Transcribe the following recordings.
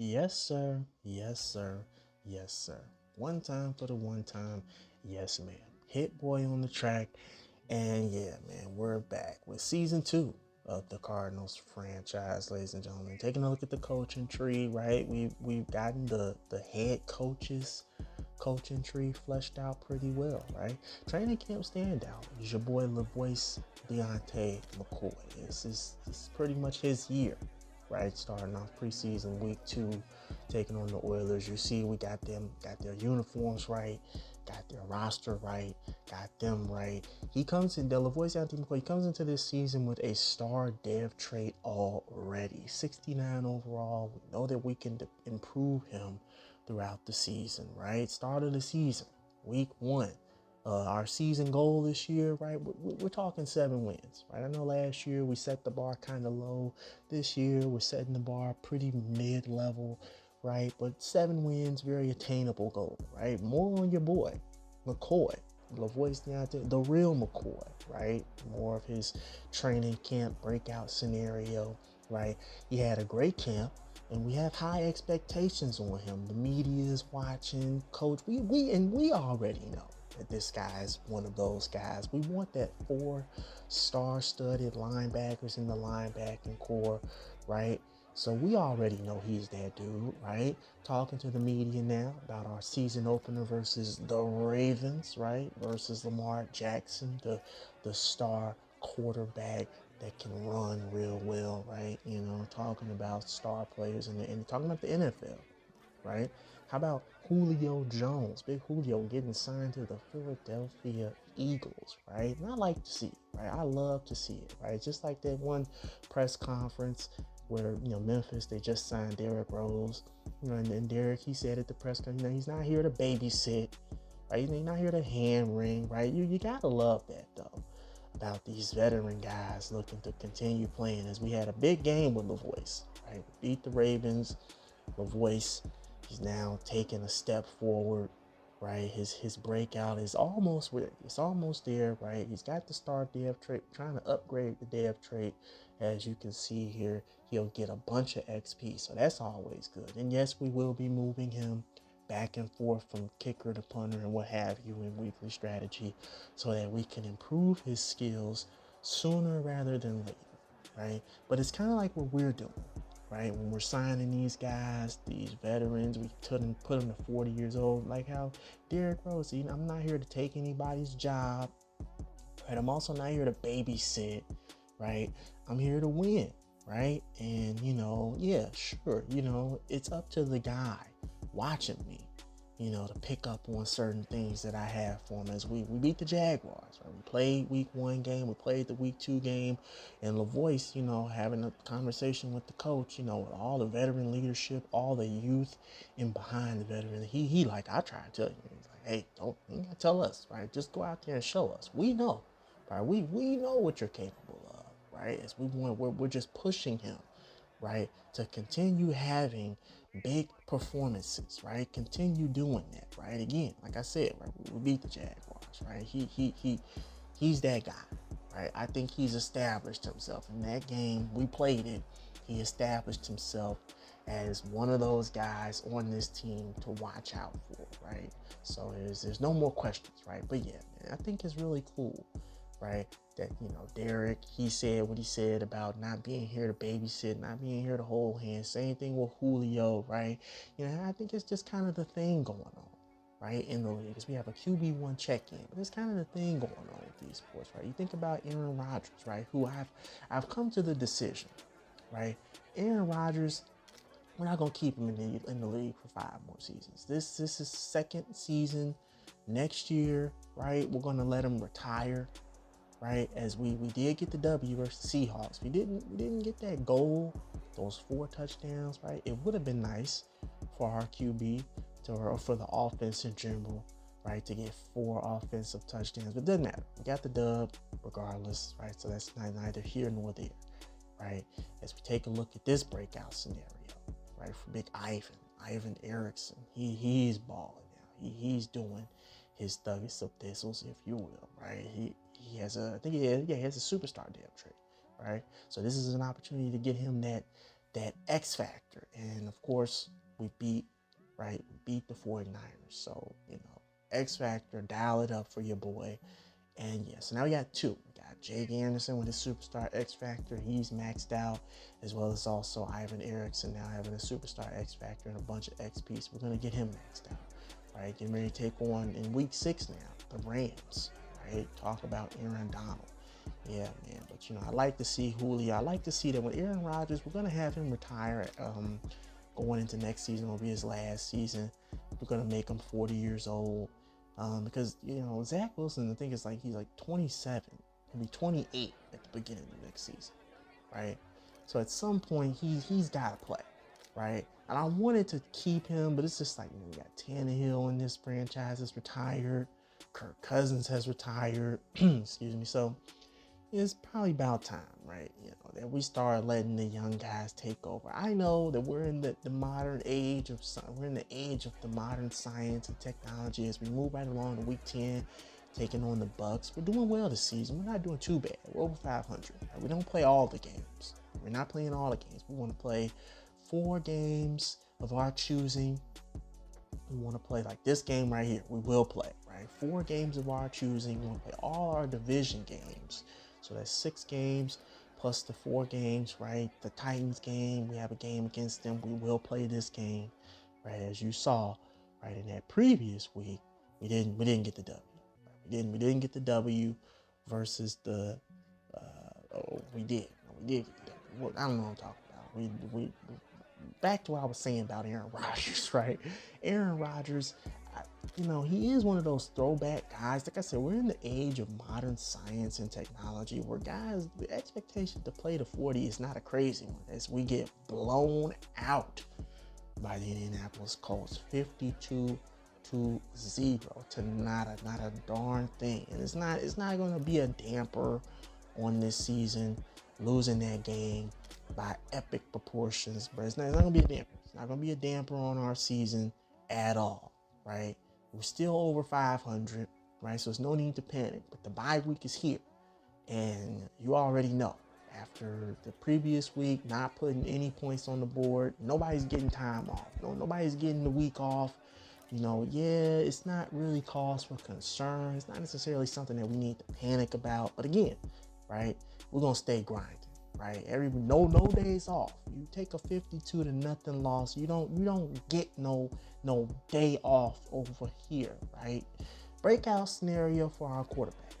Yes, sir. Yes, sir. Yes, sir. One time for the one time. Yes, ma'am. Hit boy on the track. And yeah, man, we're back with season two of the Cardinals franchise, ladies and gentlemen. Taking a look at the coaching tree, right? We've gotten the head coaches coaching tree fleshed out pretty well, right? Training camp standout is your boy LaVoice Deontay McCoy. This is pretty much his year, right? Starting off preseason week two, taking on the Oilers. You see, we got their uniforms right, got their roster right, got them right. He comes in, LaVoice Deontay McCoy, he comes into this season with a star dev trait already. 69 overall. We know that we can improve him throughout the season, right? Start of the season, week one. Our season goal this year, right? We're talking 7 wins, right? I know last year we set the bar kind of low. This year we're setting the bar pretty mid-level, right? But 7 wins, very attainable goal, right? More on your boy, McCoy. LaVoice Deontay, the real McCoy, right? More of his training camp breakout scenario, right? He had a great camp, and we have high expectations on him. The media is watching, coach. We already know that this guy is one of those guys. We want that 4 star-studded linebackers in the linebacking core, right? So we already know he's that dude, right? Talking to the media now about our season opener versus the Ravens, right? Versus Lamar Jackson, the star quarterback that can run real well, right? You know, talking about star players and talking about the NFL, right? How about Julio Jones, big Julio getting signed to the Philadelphia Eagles, right? And I like to see it, right? I love to see it, right? Just like that one press conference where, Memphis, they just signed Derrick Rose, and Derrick, he said at the press conference, he's not here to babysit, right? He's not here to hand ring, right? You gotta love that though, about these veteran guys looking to continue playing, as we had a big game with LaVoice, right? We beat the Ravens. LaVoice, he's now taking a step forward, right? His breakout is almost where it's almost there, right? He's got the star dev trait, trying to upgrade the dev trait. As you can see here, he'll get a bunch of XP, so that's always good. And yes, we will be moving him back and forth from kicker to punter and what have you in weekly strategy, so that we can improve his skills sooner rather than later, right? But it's kind of like what we're doing, right? When we're signing these guys, these veterans, we put them to 40 years old. Like how Derrick Rose, I'm not here to take anybody's job, right? I'm also not here to babysit, right? I'm here to win, right? And, yeah, sure, it's up to the guy watching me, to pick up on certain things that I have for him. As we beat the Jaguars, right? We played week one game, we played the week two game, and LaVoice, having a conversation with the coach, with all the veteran leadership, all the youth in behind the veteran. He like, I try to tell you, he's like, hey, don't, you gotta tell us, right? Just go out there and show us. We know, right? We know what you're capable of, right? As we're just pushing him, right, to continue having big performances, right? Continue doing that, right? Again, like I said, right, we beat the Jaguars, right? He's that guy, right? I think he's established himself in that game. We played it. He established himself as one of those guys on this team to watch out for, right? So there's no more questions, right? But yeah, man, I think it's really cool, right? That, Derrick, he said what he said about not being here to babysit, not being here to hold hands. Same thing with Julio, right? I think it's just kind of the thing going on, right, in the league. Because we have a QB1 check-in, but it's kind of the thing going on with these sports, right? You think about Aaron Rodgers, right? Who I've come to the decision, right? Aaron Rodgers, we're not gonna keep him in the league for 5 more seasons. This is second season. Next year, right? We're gonna let him retire, right? As we did get the W versus Seahawks. We didn't get that goal, those 4 touchdowns, right? It would have been nice for our QB or for the offense in general, right, to get 4 offensive touchdowns. But it doesn't matter. We got the dub regardless, right? So that's neither here nor there, right? As we take a look at this breakout scenario, right, for Big Ivan Erickson, he's balling now. He's doing his thuggish of thistles, if you will, right? He has a, I think he has a superstar depth trait, right? So this is an opportunity to get him that X factor. And of course, we beat, right? We beat the 49ers. So, X factor, dial it up for your boy. And yeah, so now we got two. We got Jake Anderson with his superstar X Factor. He's maxed out, as well as also Ivan Erickson now having a superstar X Factor and a bunch of XP. We're going to get him maxed out, right? Getting ready to take on in week 6 now, the Rams, right? Talk about Aaron Donald. Yeah, man. But, I like to see Julio. I like to see that with Aaron Rodgers, we're going to have him retire going into next season. Will be his last season. We're going to make him 40 years old. Because, Zach Wilson, the thing is, he's 27. He'll be 28 at the beginning of next season, right? So at some point, he's got to play, right? And I wanted to keep him, but it's just we got Tannehill in this franchise that's retired. Kirk Cousins has retired. Excuse me. So it's probably about time, right? That we start letting the young guys take over. I know that we're in the modern age of the modern science and technology as we move right along to week 10, taking on the Bucks. We're doing well this season. We're not doing too bad. We're over 500. Right? We don't play all the games. We're not playing all the games. We want to play 4 games of our choosing. We want to play this game right here. We will play, right? 4 games of our choosing. We want to play all our division games. So that's 6 games plus the 4 games, right? The Titans game, we have a game against them. We will play this game, right? As you saw, right, in that previous week, we didn't get the W. Right? We didn't get the W versus the. We did get the W. Well, I don't know what I'm talking about. We back to what I was saying about Aaron Rodgers, right? Aaron Rodgers. He is one of those throwback guys. Like I said, we're in the age of modern science and technology where guys, the expectation to play the 40 is not a crazy one as we get blown out by the Indianapolis Colts 52-0 to not a darn thing. And it's not going to be a damper on this season, losing that game by epic proportions, but it's not going to be a damper. It's not going to be a damper on our season at all, right? We're still over 500, right? So there's no need to panic. But the bye week is here. And you already know, after the previous week, not putting any points on the board, nobody's getting time off. Nobody's getting the week off. It's not really cause for concern. It's not necessarily something that we need to panic about. But again, right, we're going to stay grinding. Right, no days off. You take a 52-0 loss. You don't get no day off over here, right? Breakout scenario for our quarterback,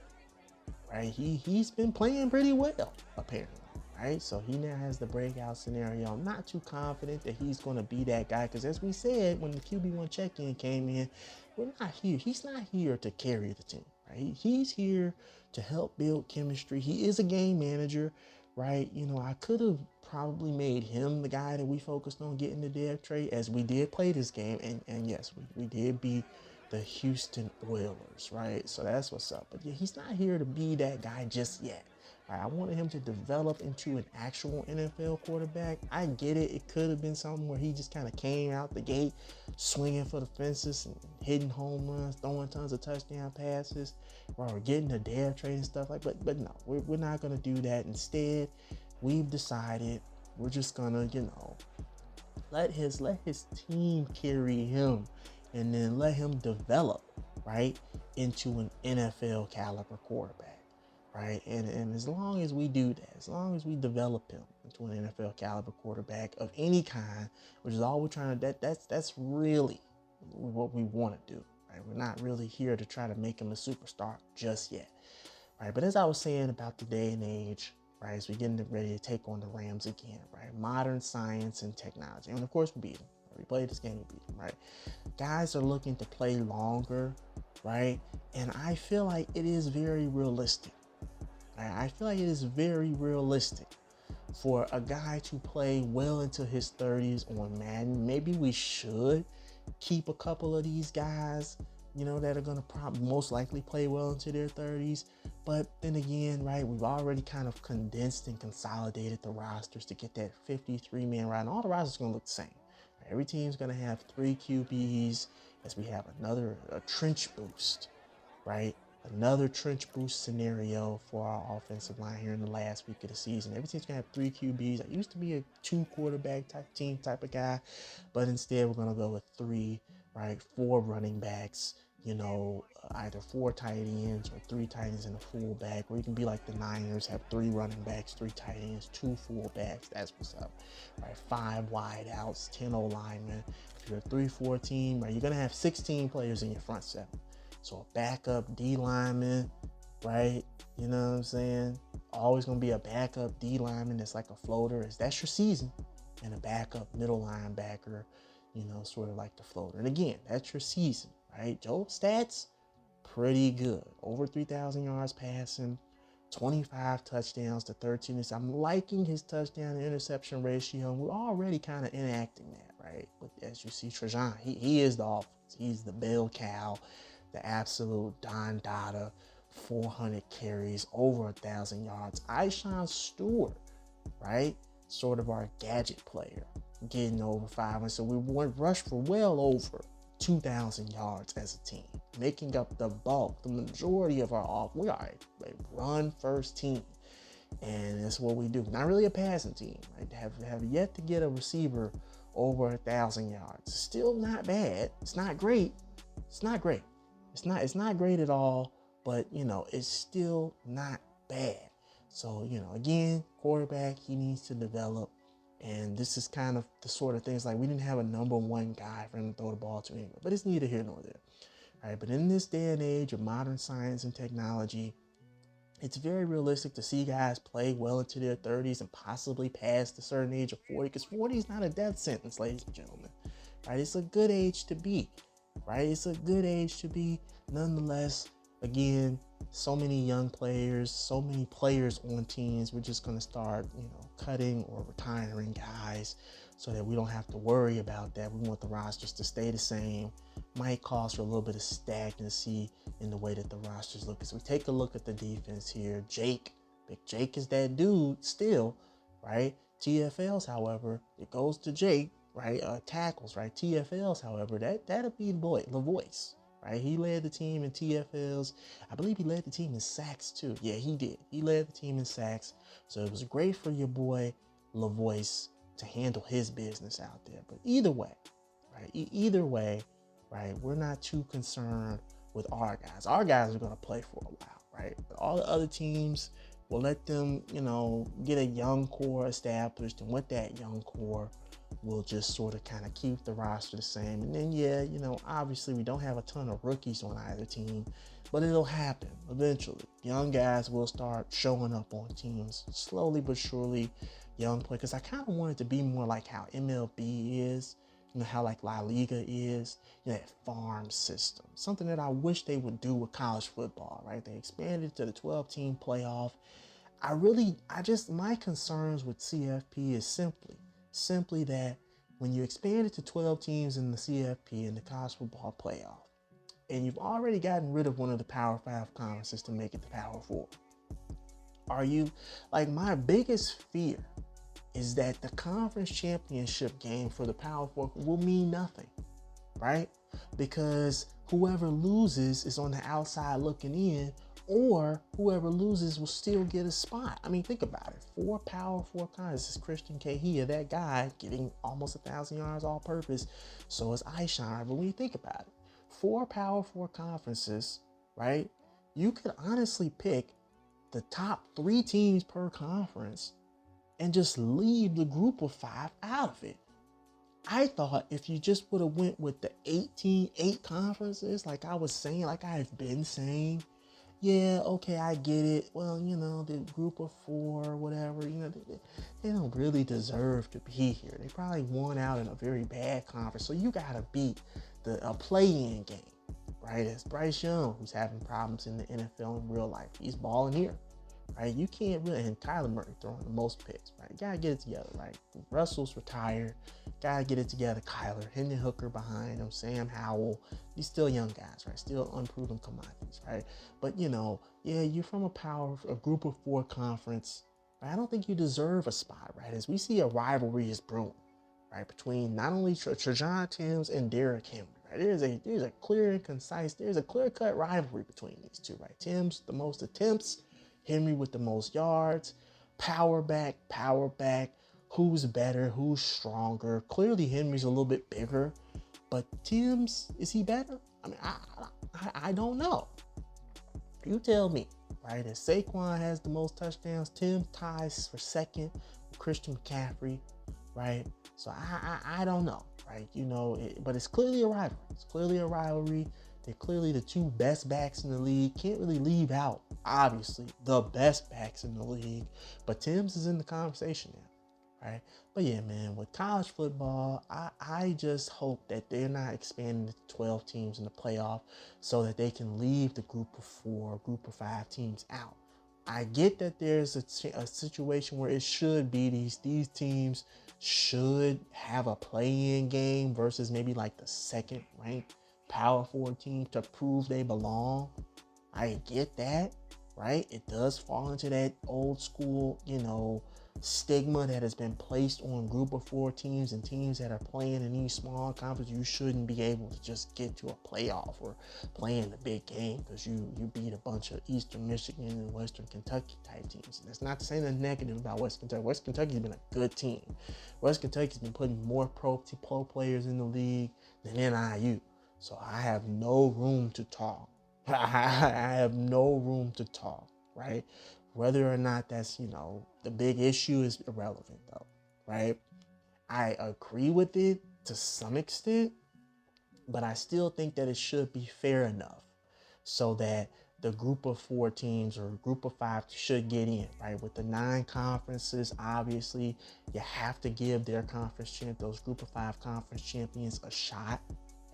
right? He's been playing pretty well apparently, right? So he now has the breakout scenario. I'm not too confident that he's going to be that guy because, as we said when the QB1 check-in came in, we're not here. He's not here to carry the team, right? He's here to help build chemistry. He is a game manager. Right, I could have probably made him the guy that we focused on getting the dev trade, as we did play this game, and yes, we did beat the Houston Oilers, right? So that's what's up. But yeah, he's not here to be that guy just yet. Right? I wanted him to develop into an actual NFL quarterback. I get it. It could have been something where he just kind of came out the gate swinging for the fences and hitting home runs, throwing tons of touchdown passes, or getting the dev trade and stuff like that. But no, we're not going to do that. Instead, we've decided we're just going to, let his team carry him and then let him develop, right, into an NFL caliber quarterback. Right. And as long as we do that, as long as we develop him into an NFL caliber quarterback of any kind, which is all we're trying to, that's really what we want to do. Right. We're not really here to try to make him a superstar just yet. Right. But as I was saying about the day and age, right, as we're getting ready to take on the Rams again, right, modern science and technology. And of course, we beat them. We played this game, we beat them, right? Guys are looking to play longer, right? And I feel like it is very realistic. I feel like it is very realistic for a guy to play well into his 30s on Madden. Maybe we should keep a couple of these guys, that are going to most likely play well into their 30s. But then again, right, we've already kind of condensed and consolidated the rosters to get that 53-man roster. And all the rosters are going to look the same. Every team's going to have 3 QBs as we have a trench boost, right? Another trench boost scenario for our offensive line here in the last week of the season. Every team's going to have 3 QBs. I used to be a 2 quarterback type of guy, but instead we're going to go with 3, right? 4 running backs, either 4 tight ends or 3 tight ends and a fullback, or you can be like the Niners, have 3 running backs, 3 tight ends, 2 fullbacks. That's what's up, right? 5 wide outs, 10 O linemen. If you're a 3-4 team, right, you're going to have 16 players in your front 7. So a backup D lineman, right? You know what I'm saying? Always going to be a backup D lineman that's like a floater. That's your season. And a backup middle linebacker, sort of like the floater. And again, that's your season, right? Joe's stats, pretty good. Over 3,000 yards passing, 25 touchdowns to 13. I'm liking his touchdown to interception ratio. We're already kind of enacting that, right? But as you see, Trajan, he is the offense. He's the bell cow, the absolute Don Dada, 400 carries, over 1,000 yards. Ishan Stewart, right? Sort of our gadget player, getting over 500. So we went rush for well over 2,000 yards as a team, making up the bulk, the majority of our off. We are a run first team, and that's what we do. Not really a passing team, right? Have yet to get a receiver over 1,000 yards. Still not bad. It's not great. It's not great. It's not great at all, but it's still not bad. So, again, quarterback, he needs to develop. And this is kind of the sort of things, like, we didn't have a number 1 guy for him to throw the ball to anyway, but it's neither here nor there. All right, but in this day and age of modern science and technology, it's very realistic to see guys play well into their 30s and possibly past the certain age of 40, because 40 is not a death sentence, ladies and gentlemen. Right? It's a good age to be. Right? It's a good age to be. Nonetheless, again, so many young players, so many players on teams. We're just going to start, cutting or retiring guys so that we don't have to worry about that. We want the rosters to stay the same. Might cause for a little bit of stagnancy in the way that the rosters look. As we take a look at the defense here, Big Jake is that dude still, right? TFLs, however, it goes to Jake, right? Tackles, right? TFLs, however, that'll be the voice. Right, he led the team in TFLs. I believe he led the team in sacks too. Yeah, he did. He led the team in sacks. So it was great for your boy LaVoice to handle his business out there. But either way, right, we're not too concerned with our guys. Our guys are going to play for a while, right? But all the other teams, we'll let them, get a young core established. And with that young core, we'll just sort of kind of keep the roster the same. And then, obviously we don't have a ton of rookies on either team, but it'll happen eventually. Young guys will start showing up on teams slowly but surely. Young play, because I kind of want it to be more like how MLB is, how like La Liga is, that farm system. Something that I wish they would do with college football, right? They expanded to the 12-team playoff. My concerns with CFP is simply that when you expand it to 12 teams in the CFP in the college football playoff, and you've already gotten rid of one of the Power 5 conferences to make it the Power 4, my biggest fear is that the conference championship game for the Power 4 will mean nothing, right? Because whoever loses is on the outside looking in, or whoever loses will still get a spot. I mean, think about it. 4 Power 4 conferences. This is Christian Cahia, that guy getting almost 1,000 yards all purpose. So is Ishan. But when you think about it, 4 Power 4 conferences, right? You could honestly pick the top 3 teams per conference and just leave the group of 5 out of it. I thought if you just would have went with the 8 conferences, like I was saying, like I've been saying, yeah, okay, I get it. Well, the group of 4, whatever, they don't really deserve to be here. They probably won out in a very bad conference. So you got to beat a play-in game, right? It's Bryce Young, who's having problems in the NFL in real life. He's balling here, right? You can't really, and Kyler Murray throwing the most picks, right? You got to get it together, right? Russell's retired. Got to get it together. Kyler, Hendon Hooker behind him, Sam Howell. These still young guys, right? Still unproven commodities, right? But, you're from a group of 4 conference. Right? I don't think you deserve a spot, right? As we see a rivalry is brewing, right? Between not only Trajan Timms and Derrick Henry, Right? There's a clear and concise, there's a clear-cut rivalry between these two, right? Tim's the most attempts, Henry with the most yards, power back, power back. Who's better? Who's stronger? Clearly, Henry's a little bit bigger, but Tim's, is he better? I mean, I don't know. You tell me, right? As Saquon has the most touchdowns, Tim ties for second with Christian McCaffrey, right? So I don't know, right? But it's clearly a rivalry. It's clearly a rivalry. They're clearly the two best backs in the league. Can't really leave out, obviously, the best backs in the league. But Tim's is in the conversation now, right? But yeah, man, with college football, I just hope that they're not expanding to 12 teams in the playoff so that they can leave the group of 4, group of 5 teams out. I get that there's a situation where it should be these teams should have a play-in game versus maybe like the second ranked Power 4 team to prove they belong. I get that, right? It does fall into that old school, stigma that has been placed on group of 4 teams and teams that are playing in these small conferences. You shouldn't be able to just get to a playoff or play in the big game because you beat a bunch of Eastern Michigan and Western Kentucky type teams. And that's not to say nothing negative about West Kentucky. West Kentucky's been a good team. West Kentucky's been putting more pro players in the league than NIU. So I have no room to talk. I have no room to talk, right? Whether or not that's, the big issue is irrelevant though, right? I agree with it to some extent, but I still think that it should be fair enough so that the group of 4 teams or group of 5 should get in, right? With the 9 conferences, obviously, you have to give their those group of 5 conference champions a shot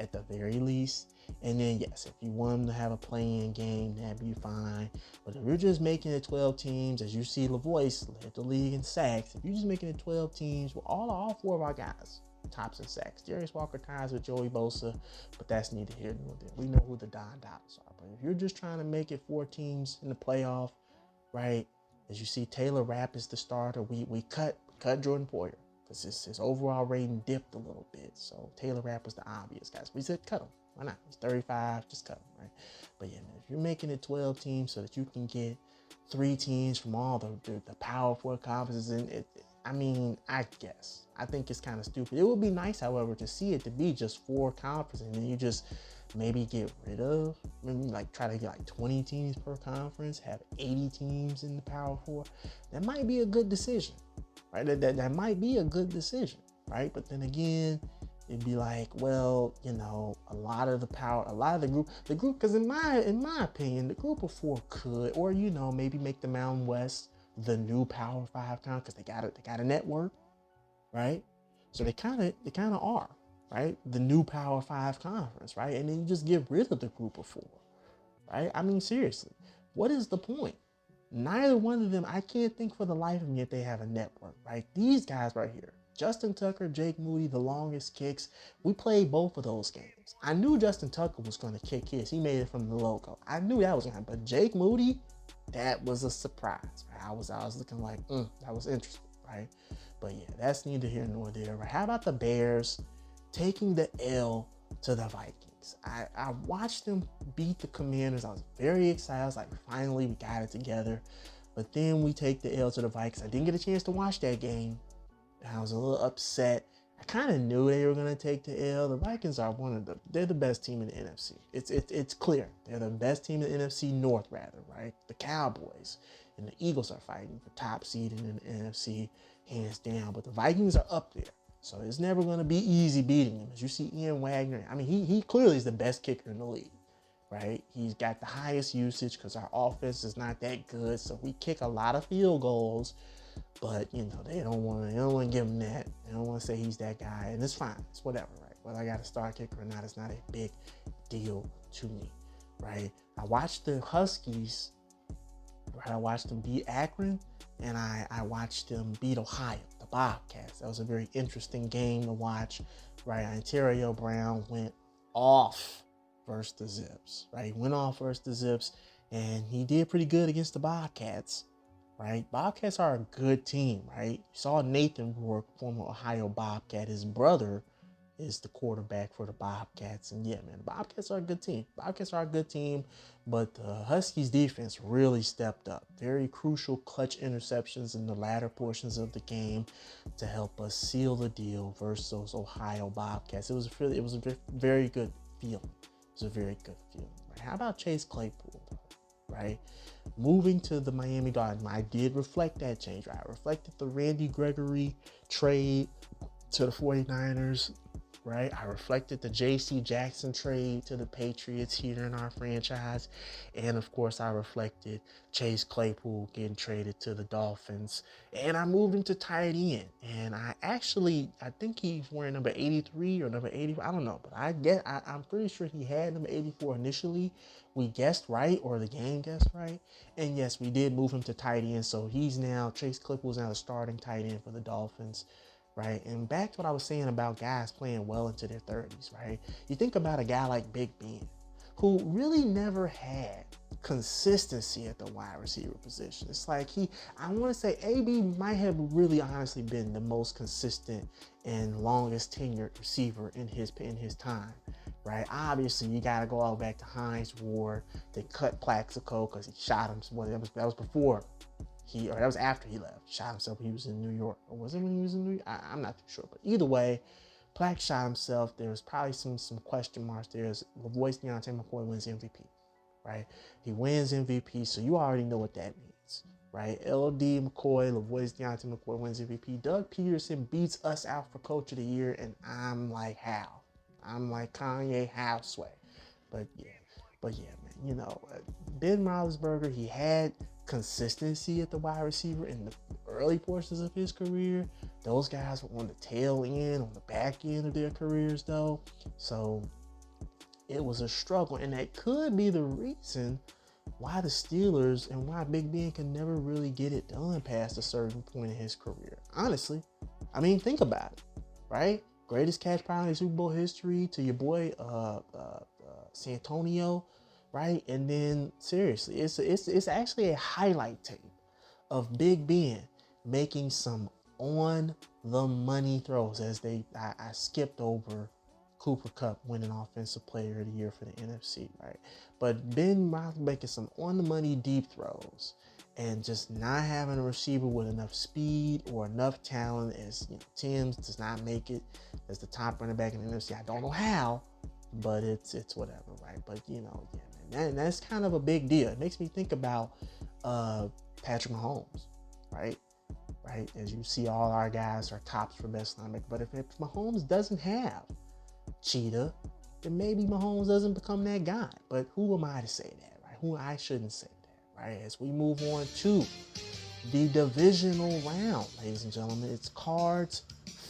at the very least. And then, yes, if you want them to have a play-in game, that'd be fine. But if you're just making it 12 teams, as you see LaVoice led the league in sacks, if you're just making it 12 teams, well, all 4 of our guys tops in sacks. Darius Walker ties with Joey Bosa, but that's neither here nor there. We know who the Don Dots are. But if you're just trying to make it 4 teams in the playoff, right, as you see, Taylor Rapp is the starter. We cut Jordan Poyer because his overall rating dipped a little bit. So Taylor Rapp was the obvious guy. So we said cut him. Why not? He's 35, just cut him, right? But yeah, man, if you're making it 12 teams so that you can get 3 teams from all the Power 4 conferences, I guess. I think it's kind of stupid. It would be nice, however, to see it to be just 4 conferences and then you just maybe get rid of, maybe like try to get like 20 teams per conference, have 80 teams in the Power 4. That might be a good decision, right? That might be a good decision, right? But then again, it'd be like, well, a lot of the group, because in my opinion, the group of 4 could, or maybe make the Mountain West the new Power 5 because they got a network, right? So they kind of are, right? The new Power 5 conference, right? And then you just get rid of the group of 4, right? I mean, seriously, what is the point? Neither one of them, I can't think for the life of me if they have a network, right? These guys right here, Justin Tucker, Jake Moody, the longest kicks. We played both of those games. I knew Justin Tucker was going to kick his. He made it from the logo. I knew that was going to happen. But Jake Moody, that was a surprise. Right? I was looking like, that was interesting, right? But yeah, that's neither here nor there. Right? How about the Bears taking the L to the Vikings? I watched them beat the Commanders. I was very excited. I was like, finally, we got it together. But then we take the L to the Vikings. I didn't get a chance to watch that game. I was a little upset. I kind of knew they were going to take the L. The Vikings are they're the best team in the NFC. It's clear. They're the best team in the NFC North, rather, right? The Cowboys and the Eagles are fighting for top seed in the NFC, hands down. But the Vikings are up there. So it's never going to be easy beating them. As you see Ian Wagner, I mean, he clearly is the best kicker in the league, right? He's got the highest usage because our offense is not that good. So we kick a lot of field goals. But they don't want to give him that. They don't want to say he's that guy, and it's fine. It's whatever, right? Whether I got a star kicker or not, it's not a big deal to me, right? I watched the Huskies, right? I watched them beat Akron, and I watched them beat Ohio, the Bobcats. That was a very interesting game to watch, right? Ontario Brown went off versus the Zips, right? He went off versus the Zips, and he did pretty good against the Bobcats. Right? Bobcats are a good team, right? You saw Nathan Rourke, former Ohio Bobcat, his brother, is the quarterback for the Bobcats. And yeah, man, the Bobcats are a good team. But the Huskies defense really stepped up. Very crucial clutch interceptions in the latter portions of the game to help us seal the deal versus those Ohio Bobcats. It was a very good feeling. It was a very good feeling. Right? How about Chase Claypool, right? Moving to the Miami Dolphins, I did reflect that change, right? I reflected the Randy Gregory trade to the 49ers, right? I reflected the J.C. Jackson trade to the Patriots here in our franchise. And of course, I reflected Chase Claypool getting traded to the Dolphins. And I moved him to tight end. And I think he's wearing number 83 or number 80. I don't know. But I'm pretty sure he had number 84 initially. We guessed right, or the game guessed right. And yes, we did move him to tight end. So Chase Claypool's now the starting tight end for the Dolphins. Right. And back to what I was saying about guys playing well into their 30s, right? You think about a guy like Big Ben, who really never had consistency at the wide receiver position. It's like I want to say AB might have really honestly been the most consistent and longest tenured receiver in his time, right? Obviously, you got to go all back to Hines Ward. They cut Plaxico because he shot him. Well, that was before. That was after he left. Shot himself when he was in New York. Or was it when he was in New York? I'm not too sure. But either way, Plax shot himself. There was probably some question marks. There's Lavoie Deontay McCoy wins MVP, right? He wins MVP, so you already know what that means, right? LD McCoy, Lavoie Deontay McCoy wins MVP. Doug Peterson beats us out for Coach of the Year, and I'm like, how? I'm like Kanye halfway. But yeah, man, Ben Roethlisberger, he had consistency at the wide receiver in the early portions of his career. Those guys were on the tail end, on the back end of their careers, though. So it was a struggle, and that could be the reason why the Steelers and why Big Ben can never really get it done past a certain point in his career. Honestly, I mean, think about it, right? Greatest catch probably in Super Bowl history to your boy Santonio, right? And then seriously, it's actually a highlight tape of Big Ben making some on the money throws I skipped over Cooper Kupp winning Offensive Player of the Year for the NFC, right? But Ben Roethlisberger making some on the money deep throws and just not having a receiver with enough speed or enough talent, as Timms does not make it as the top running back in the NFC. I don't know how, but it's whatever, right? But yeah, man, that's kind of a big deal. It makes me think about Patrick Mahomes, right? As you see, all our guys are tops for best linebacker. But if Mahomes doesn't have Cheetah, then maybe Mahomes doesn't become that guy. But who am I to say that, right? I shouldn't say that, right? As we move on to the divisional round, ladies and gentlemen, it's Cards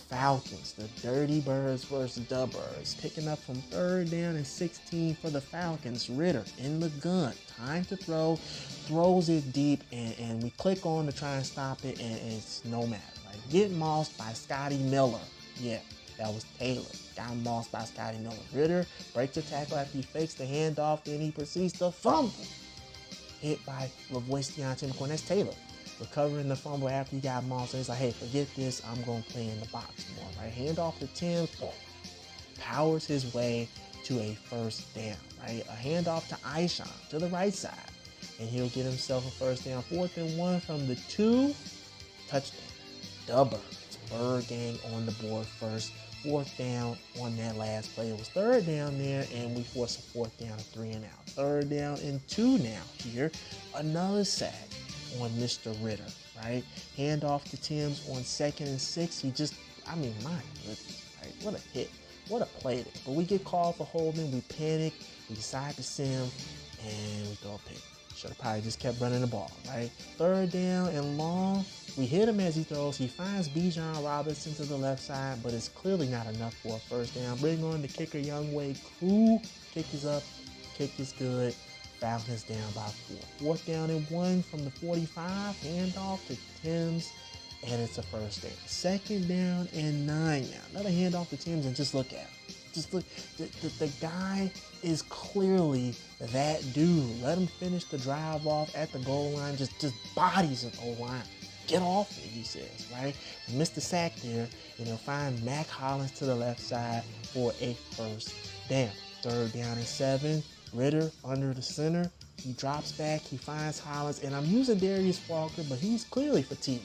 Falcons, the Dirty Birds versus the Birds, picking up from 3rd down and 16 for the Falcons. Ritter in the gun, time to throw, throws it deep, and we click on to try and stop it, and it's no matter. Right? Get mossed by Scotty Miller. Yeah, that was Taylor. Got mossed by Scotty Miller. Ritter breaks the tackle after he fakes the handoff, then he proceeds to fumble. Hit by Lavoie Deontay McCoy. That's Taylor. Recovering the fumble after he got mossed. So he's like, hey, forget this. I'm going to play in the box more. Right? Hand off to Timms. Powers his way to a 1st down. Right? A handoff to Aishan to the right side. And he'll get himself a 1st down. 4th and 1 from the 2. Touchdown. The Birds. Bird gang on the board first. 4th down on that last play. It was 3rd down there, and we forced a 4th down, 3 and out. 3rd down and 2 now here. Another sack on Mr. Ritter, right? Hand off to Timms on 2nd and 6. My goodness, right? What a hit. What a play there. But we get called for holding. We panic. We decide to send him, and we throw a pick. Should have probably just kept running the ball, right? 3rd down and long. We hit him as he throws. He finds Bijan Robinson to the left side, but it's clearly not enough for a 1st down. Bring on the kicker, Younghoe Koo. Kick is up. Kick is good. Falcons down by 4. 4th down and 1 from the 45. Handoff to Timms, and it's a 1st down. 2nd down and 9 now. Another handoff to Timms, and just look at him. Just look. The guy is clearly that dude. Let him finish the drive off at the goal line. Just bodies an O-line. Get off me, he says, right? Missed the sack there, and he'll find Mack Hollins to the left side for a first down. 3rd down and 7. Ridder under the center. He drops back. He finds Hollins, and I'm using Darius Walker, but he's clearly fatigued,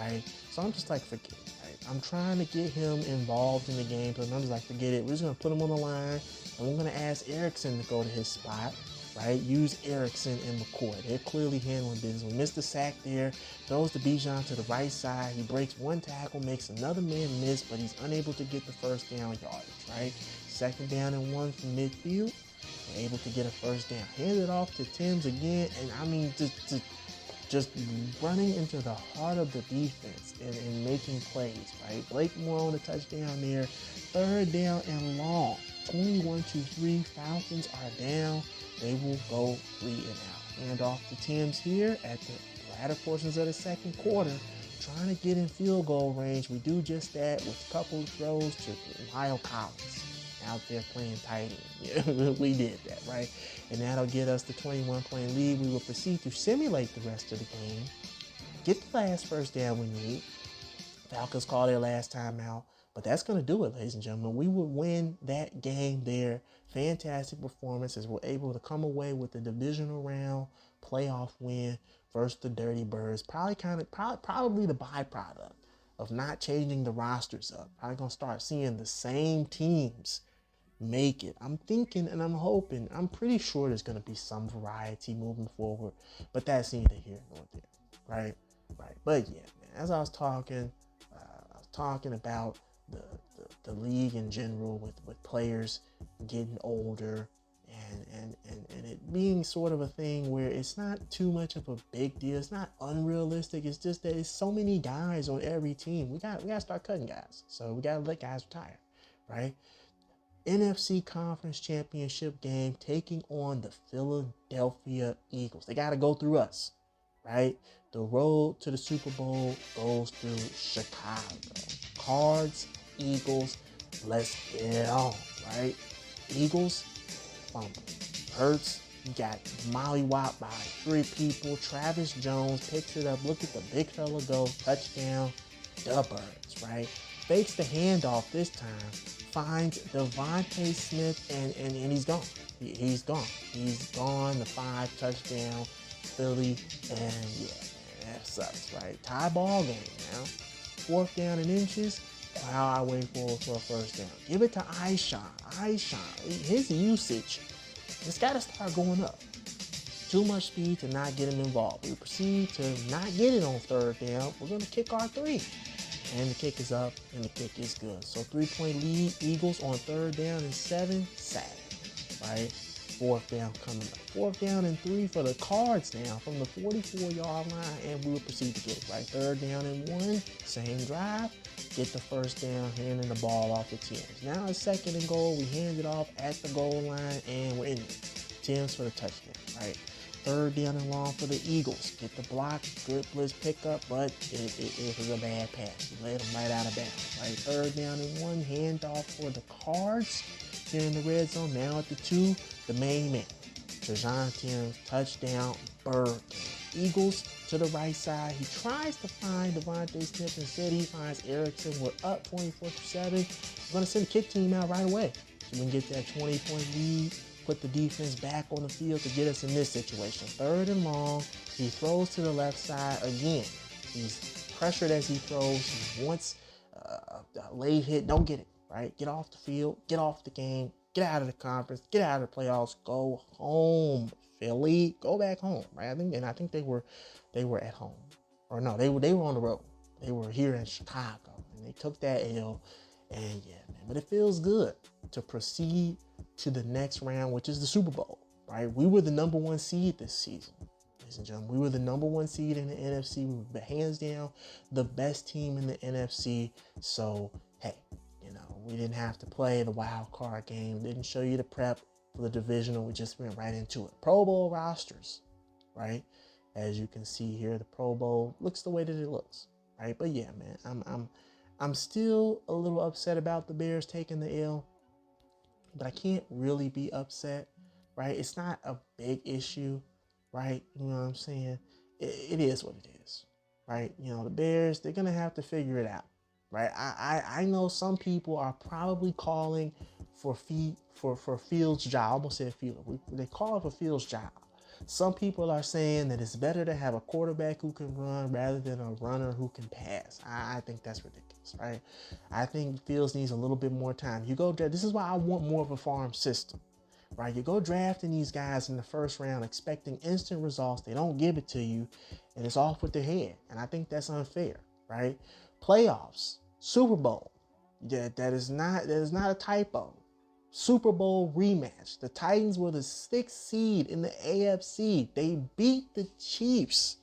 right? So I'm just like, forget it, right? I'm trying to get him involved in the game, but I'm just like, forget it. We're just going to put him on the line, and we're going to ask Erickson to go to his spot, right? Use Erickson and McCoy. They're clearly handling business. We missed the sack there. Throws to Bijan to the right side. He breaks one tackle, makes another man miss, but he's unable to get the first down yardage, right? 2nd down and 1 from midfield. We're able to get a first down. Hand it off to Timms again, and I mean, just running into the heart of the defense and making plays, right? Blake Moore on the touchdown there. 3rd down and long. 21-3. Falcons are down. They will go 3 and out. Hand off to Timms here at the latter portions of the 2nd quarter. Trying to get in field goal range. We do just that with a couple of throws to Lyle Collins out there playing tight end. Yeah, we did that, right? And that'll get us the 21-point lead. We will proceed to simulate the rest of the game. Get the last first down we need. Falcons call their last time out. But that's going to do it, ladies and gentlemen. We would win that game there. Fantastic performance as we're able to come away with the divisional round playoff win versus the Dirty Birds. Probably the byproduct of not changing the rosters up. Probably going to start seeing the same teams make it. I'm thinking and I'm hoping, I'm pretty sure there's going to be some variety moving forward, but that's neither here nor there, right? Right. But yeah, man, as I was talking about the league in general with players getting older and it being sort of a thing where it's not too much of a big deal. It's not unrealistic. It's just that it's so many guys on every team. We got to start cutting guys. So we got to let guys retire, right? NFC Conference Championship game taking on the Philadelphia Eagles. They got to go through us, right? The road to the Super Bowl goes through Chicago. Cards, Eagles, let's get it on, right? Eagles, fumble. Hurts, you got mollywopped by 3 people. Travis Jones picks it up. Look at the big fella go. Touchdown, the Birds, right? Fakes the handoff this time. Finds Devontae Smith, and he's gone. He's gone. He's gone. The 5 touchdown Philly, and yeah, man, that sucks, right? Tie ball game now. 4th down and inches. Wow, I wait for a first down. Give it to Aishan. His usage, it's got to start going up. Too much speed to not get him involved. We proceed to not get it on 3rd down. We're going to kick our 3. And the kick is up, and the kick is good. So 3-point lead, Eagles on 3rd down and 7, sack, right? 4th down coming up. 4th down and 3 for the Cards now from the 44-yard line, and we will proceed to get it, right? 3rd down and 1, same drive. Get the first down, handing the ball off to Timms. Now it's 2nd and goal. We hand it off at the goal line, and we're in it. Timms for the touchdown, right? 3rd down and long for the Eagles. Get the block, good blitz pickup, but it was a bad pass. He led them right out of bounds, right? 3rd down and 1, handoff for the Cards. Here in the red zone, now at the 2, the main man. Trajan Timms, touchdown, Bird. Eagles to the right side. He tries to find Devontae Smith. Instead, he finds Erickson. We're up 24-7. We're going to send the kick team out right away so we can get that 20-point lead, put the defense back on the field to get us in this situation. 3rd and long. He throws to the left side again. He's pressured as he throws. He wants a late hit. Don't get it, right? Get off the field. Get off the game. Get out of the conference. Get out of the playoffs. Go home. Philly, go back home, right? I think they were at home, or no, they were on the road. They were here in Chicago, and they took that L. And yeah, man, but it feels good to proceed to the next round, which is the Super Bowl, right? We were the number 1 seed this season, ladies and gentlemen. We were the number 1 seed in the NFC. We were hands down the best team in the NFC. So hey, we didn't have to play the wild card game. Didn't show you the prep for the divisional. We just went right into it. Pro Bowl rosters, right? As you can see here, the Pro Bowl looks the way that it looks, right? But yeah, man, I'm still a little upset about the Bears taking the L, but I can't really be upset, right? It's not a big issue, right? You know what I'm saying? It is what it is, right? You know, the Bears, they're going to have to figure it out, right? I know some people are probably calling for Fields' job. I almost said Fields. They call for Fields' job. Some people are saying that it's better to have a quarterback who can run rather than a runner who can pass. I think that's ridiculous, right? I think Fields needs a little bit more time. This is why I want more of a farm system, right? You go drafting these guys in the first round expecting instant results. They don't give it to you, and it's off with their head. And I think that's unfair, right? Playoffs, Super Bowl. That is not a typo. Super Bowl rematch. The Titans were the 6th seed in the AFC. They beat the Chiefs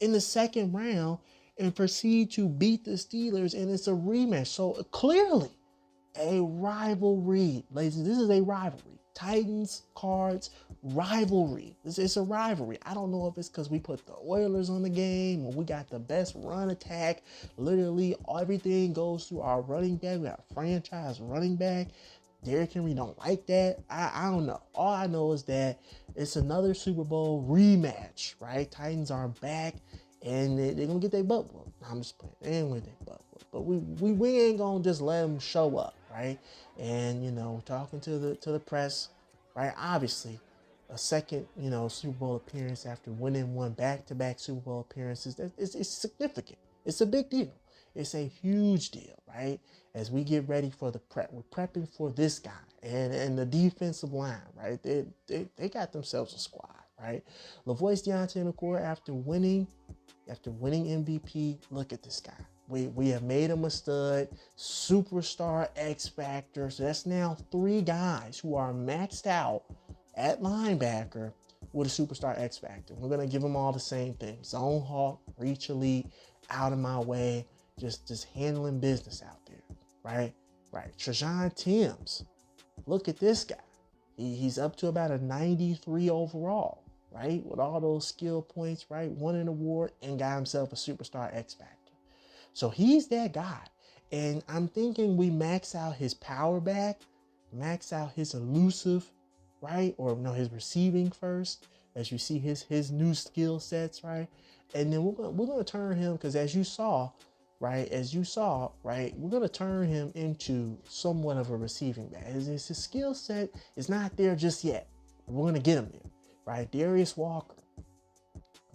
in the second round and proceed to beat the Steelers, and it's a rematch. So clearly a rivalry. Ladies, this is a rivalry. Titans, Cards, rivalry. It's a rivalry. I don't know if it's because we put the Oilers on the game or we got the best run attack. Literally, everything goes through our running back. We got a franchise running back. Derrick Henry don't like that. I don't know. All I know is that it's another Super Bowl rematch, right? Titans are back, and they're going to get their butt whooped. I'm just playing. They ain't going to get their butt whooped. But we ain't going to just let them show up, right? And, you know, talking to the press, right? Obviously, a second, you know, Super Bowl appearance after winning one back-to-back Super Bowl appearances, it's significant. It's a big deal. It's a huge deal, right? As we get ready for the prep, we're prepping for this guy and the defensive line, right? They got themselves a squad, right? LaVoice Deontay McCoy, after winning MVP, look at this guy. We have made him a stud, superstar X Factor. So that's now 3 guys who are maxed out at linebacker with a superstar X Factor. We're going to give them all the same thing. Zone hawk, reach elite, out of my way, just handling business out there, right? Right. Trajan Timms, look at this guy. He's up to about a 93 overall, right? With all those skill points, right? Won an award and got himself a superstar X Factor. So he's that guy. And I'm thinking we max out his power back, max out his elusive, right? Or no, his receiving first, as you see his new skill sets, right? And then we're gonna turn him, because as you saw, right, we're gonna turn him into somewhat of a receiving back. His skill set is not there just yet. We're gonna get him there, right? Darius Walker,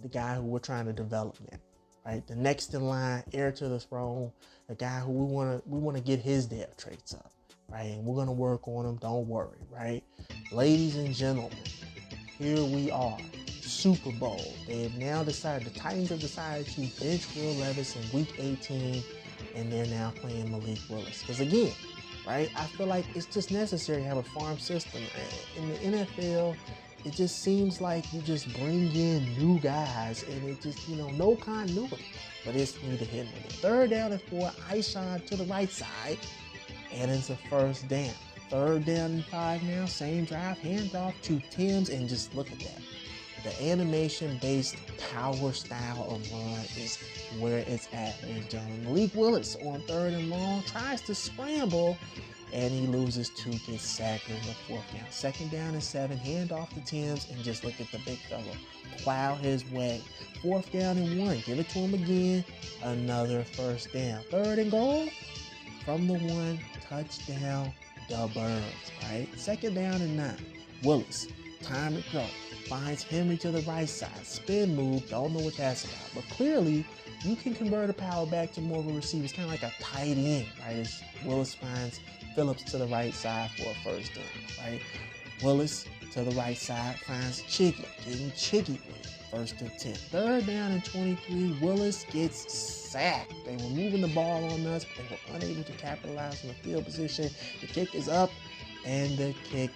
the guy who we're trying to develop now, right? The next in line, heir to the throne, the guy who we wanna get his depth traits up, right? And we're gonna work on him. Don't worry, right? Ladies and gentlemen, here we are. Super Bowl. They have now decided, the Titans have decided to bench Will Levis in week 18, and they're now playing Malik Willis. Because again, right, I feel like it's just necessary to have a farm system. In the NFL, it just seems like you just bring in new guys and it just, you know, no continuity. But it's neither here nor there. 3rd down and 4, Ishan to the right side, and it's a first down. 3rd down and 5 now, same drive, handoff to Timms, and just look at that. The animation-based power style of run is where it's at, ladies and gentlemen. Malik Willis on 3rd and long tries to scramble, and he loses 2, gets sacked in the 4th down. 2nd down and 7, handoff to Timms, and just look at the big fella plow his way. 4th down and 1, give it to him again, another first down. 3rd and goal, from the 1, touchdown, the Birds, right? 2nd down and 9, Willis, time to throw. Finds Henry to the right side. Spin move. Don't know what that's about. But clearly, you can convert a power back to more of a receiver. It's kind of like a tight end, right? As Willis finds Phillips to the right side for a first down, right? Willis to the right side finds Chiggy. Getting Chiggy with 1st and 10. 3rd down and 23. Willis gets sacked. They were moving the ball on us, but they were unable to capitalize on the field position. The kick is up, and the kick,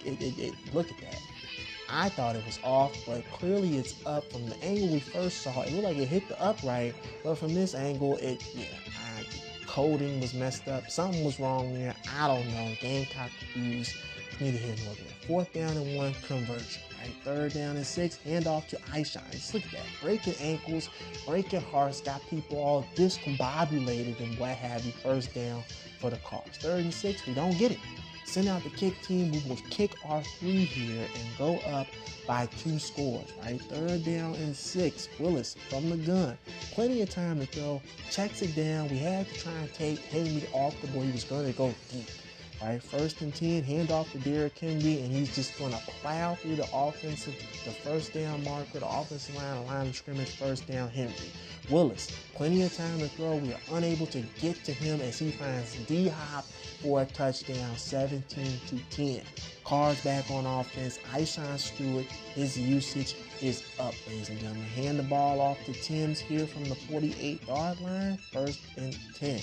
look at that. I thought it was off, but clearly it's up. From the angle we first saw, it looked like it hit the upright, but from this angle, coding was messed up. Something was wrong there. I don't know. Gamecock confused. Neither here nor there. 4th down and 1, conversion, right? 3rd down and 6, handoff to Ishan. Just look at that. Breaking ankles, breaking hearts, got people all discombobulated and what have you. 1st down for the Cars. 3rd and 6, we don't get it. send out the kick team. We will kick our 3 here and go up by 2 scores, right? 3rd down and 6. Willis from the gun. Plenty of time to throw. Checks it down. We had to try and take Henry off the board. He was going to go deep. Right, 1st and 10, hand off to Derrick Henry, and he's just going to plow through the 1st down marker, the offensive line of scrimmage, 1st down Henry. Willis, plenty of time to throw. We are unable to get to him as he finds D-Hop for a touchdown, 17-10. Cards back on offense. Ishan Stewart, his usage is up, ladies and gentlemen. Hand the ball off to Timms here from the 48-yard line, 1st and 10.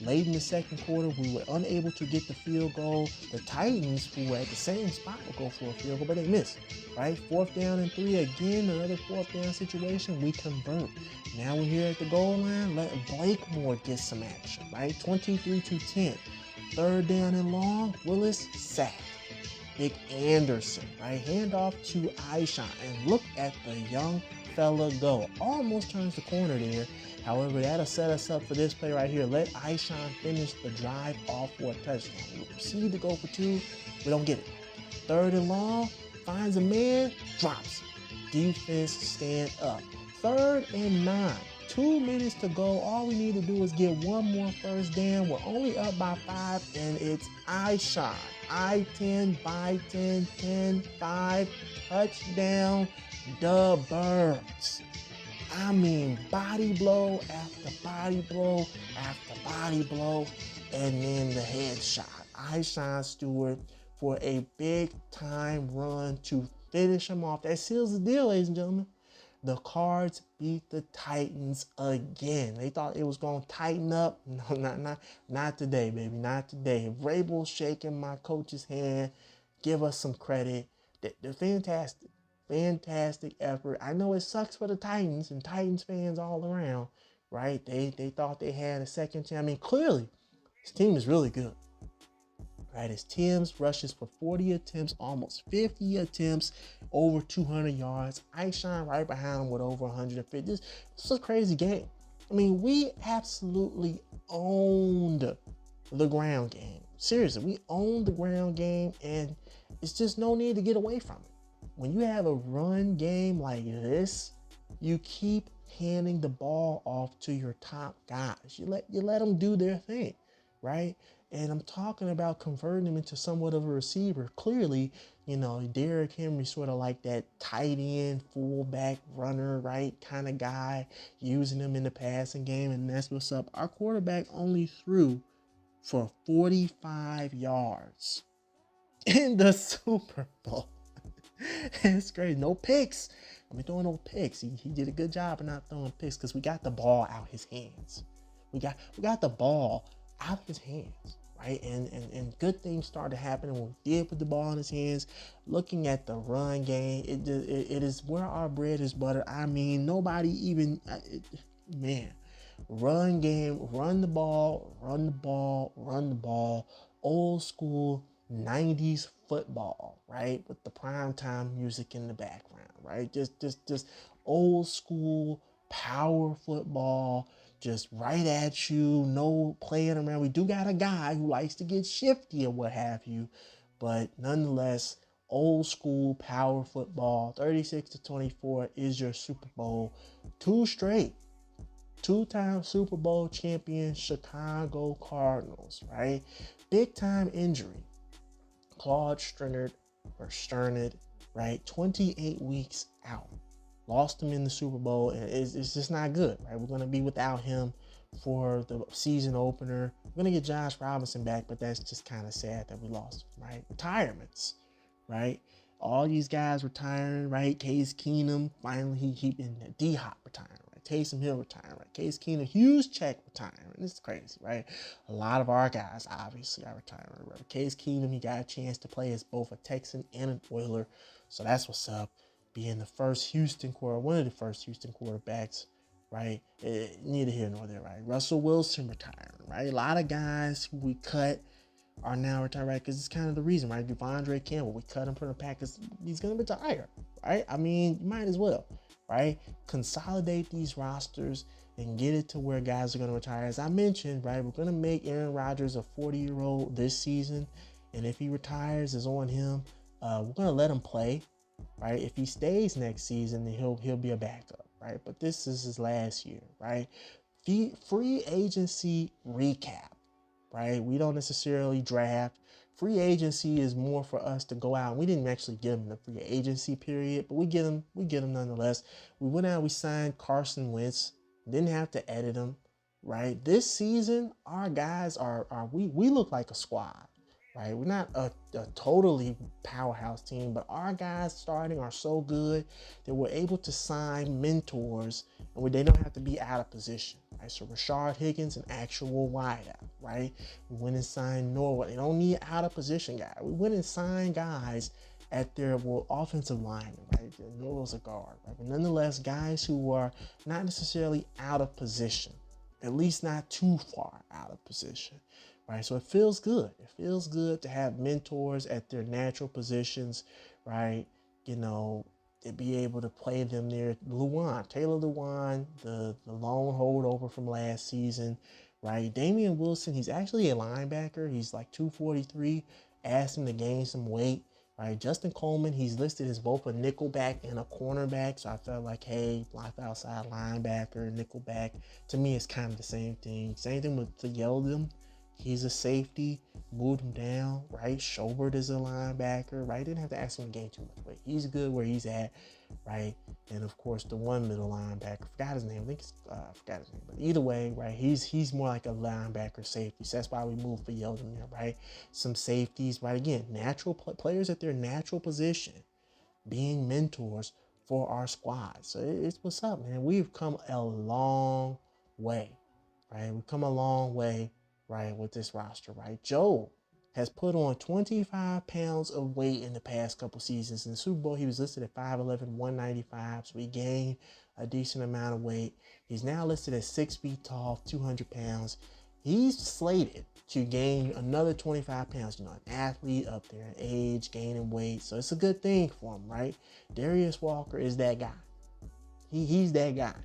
Late in the 2nd quarter, we were unable to get the field goal. The Titans, who were at the same spot, will go for a field goal, but they missed, right? 4th down and 3, again, another 4th down situation. We convert. Now we're here at the goal line. Let Blakemore get some action, right? 23-10. 3rd down and long. Willis sacked. Vic Anderson, right? Handoff to Ishan, and look at the young fella go. Almost turns the corner there. However, that'll set us up for this play right here. Let Ishan finish the drive off for a touchdown. We proceed to go for 2. We don't get it. 3rd and long, finds a man, drops. Defense stand up. 3rd and 9. 2 minutes to go. All we need to do is get one more 1st down. We're only up by 5, and it's Ishan. I-10, by 10, 10, 5, touchdown, the Birds. I mean, body blow after body blow after body blow, and then the headshot. Ishan Stewart for a big-time run to finish him off. That seals the deal, ladies and gentlemen. The Cards beat the Titans again. They thought it was going to tighten up. No, not today, baby. Not today. Vrabel shaking my coach's hand. Give us some credit. They're fantastic effort. I know it sucks for the Titans and Titans fans all around, right? They thought they had a second chance. I mean, clearly, this team is really good. Right, as Timms rushes for 40 attempts, almost 50 attempts, over 200 yards. Ishan right behind him with over 150. This is a crazy game. I mean, we absolutely owned the ground game. Seriously, we owned the ground game, and it's just no need to get away from it. When you have a run game like this, you keep handing the ball off to your top guys. You let them do their thing, right? And I'm talking about converting him into somewhat of a receiver. Clearly, Derrick Henry sort of like that tight end, fullback, runner, right, kind of guy, using him in the passing game, and that's what's up. Our quarterback only threw for 45 yards in the Super Bowl. It's crazy. No picks. I mean, throwing no picks. He did a good job of not throwing picks because we got the ball out his hands. We got the ball out of his hands. Right? And good things started happening when we did put the ball in his hands. Looking at the run game, it is where our bread is buttered. I mean, nobody even, run game, run the ball, old school 90s football, right? With the primetime music in the background, right? Just old school power football. Just right at you, no playing around. We do got a guy who likes to get shifty and what have you, but nonetheless, old school power football. 36-24 is your Super Bowl. 2 straight, 2-time Super Bowl champion Chicago Cardinals, right? Big time injury. Claude Sternard, right? 28 weeks out. Lost him in the Super Bowl, and it's just not good, right? We're going to be without him for the season opener. We're going to get Josh Robinson back, but that's just kind of sad that we lost him, right? Retirements, right? All these guys retiring, right? Case Keenum, finally he in D-Hop retiring, right? Taysom Hill retiring, right? Case Keenum, Hughes Check retiring. It's crazy, right? A lot of our guys obviously are retiring, right? Case Keenum, he got a chance to play as both a Texan and an Oiler, so that's what's up. Being one of the first Houston quarterbacks, right? Neither here nor there, right? Russell Wilson retiring, right? A lot of guys who we cut are now retired, right? Because it's kind of the reason, right? Devondre Campbell, we cut him from the Packers. He's going to retire, right? I mean, you might as well, right? Consolidate these rosters and get it to where guys are going to retire. As I mentioned, right, we're going to make Aaron Rodgers a 40-year-old this season. And if he retires, it's on him. We're gonna let him play, right? If he stays next season, then he'll be a backup, right? But this is his last year, right? Free agency recap, right? We don't necessarily draft. Free agency is more for us to go out. We didn't actually get him the free agency period, but we get him nonetheless. We went out, we signed Carson Wentz, didn't have to edit him, right? This season, our guys we look like a squad, right? We're not a totally powerhouse team, but our guys starting are so good that we're able to sign mentors and they don't have to be out of position, right? So Rashard Higgins, an actual wideout, right? We went and signed Norwood. They don't need out of position guy. We went and signed guys at their offensive line, right? Norwood's a guard, right? But nonetheless, guys who are not necessarily out of position, at least not too far out of position. Right, so it feels good. It feels good to have mentors at their natural positions, right? You know, to be able to play them there. Taylor Lewan, the lone holdover from last season, right? Damian Wilson, he's actually a linebacker. He's like 243. Asked him to gain some weight, right? Justin Coleman, he's listed as both a nickelback and a cornerback. So I felt like, hey, block outside linebacker, nickelback. To me, it's kind of the same thing. Same thing with the Yeldon. He's a safety, moved him down, right? Schobert is a linebacker, right? Didn't have to ask him to gain too much weight. He's good where he's at, right? And of course, the one middle linebacker, forgot his name. Forgot his name. But either way, right? He's more like a linebacker safety. So that's why we moved for Yeldon there, right? Some safeties, right? Again, natural players at their natural position, being mentors for our squad. So it's what's up, man. We've come a long way, right? We've come a long way, right, with this roster, right? Joe has put on 25 pounds of weight in the past couple seasons. In the Super Bowl, he was listed at 5'11", 195, so he gained a decent amount of weight. He's now listed at 6 feet tall, 200 pounds. He's slated to gain another 25 pounds. You know, an athlete up there in age, gaining weight, so it's a good thing for him, right? Darius Walker is that guy. He's that guy.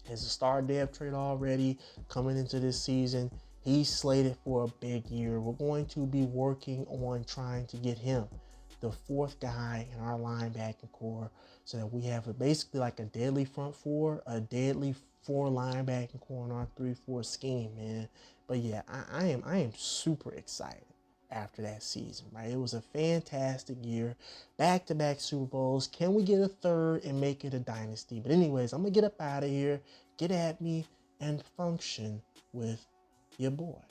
Has a star depth trade already coming into this season. He's slated for a big year. We're going to be working on trying to get him the fourth guy in our linebacking core so that we have basically like a deadly front four, a deadly four linebacking core in our 3-4 scheme, man. But yeah, I am super excited after that season, right? It was a fantastic year. Back-to-back Super Bowls. Can we get a third and make it a dynasty? But anyways, I'm going to get up out of here, get at me, and function with your boy.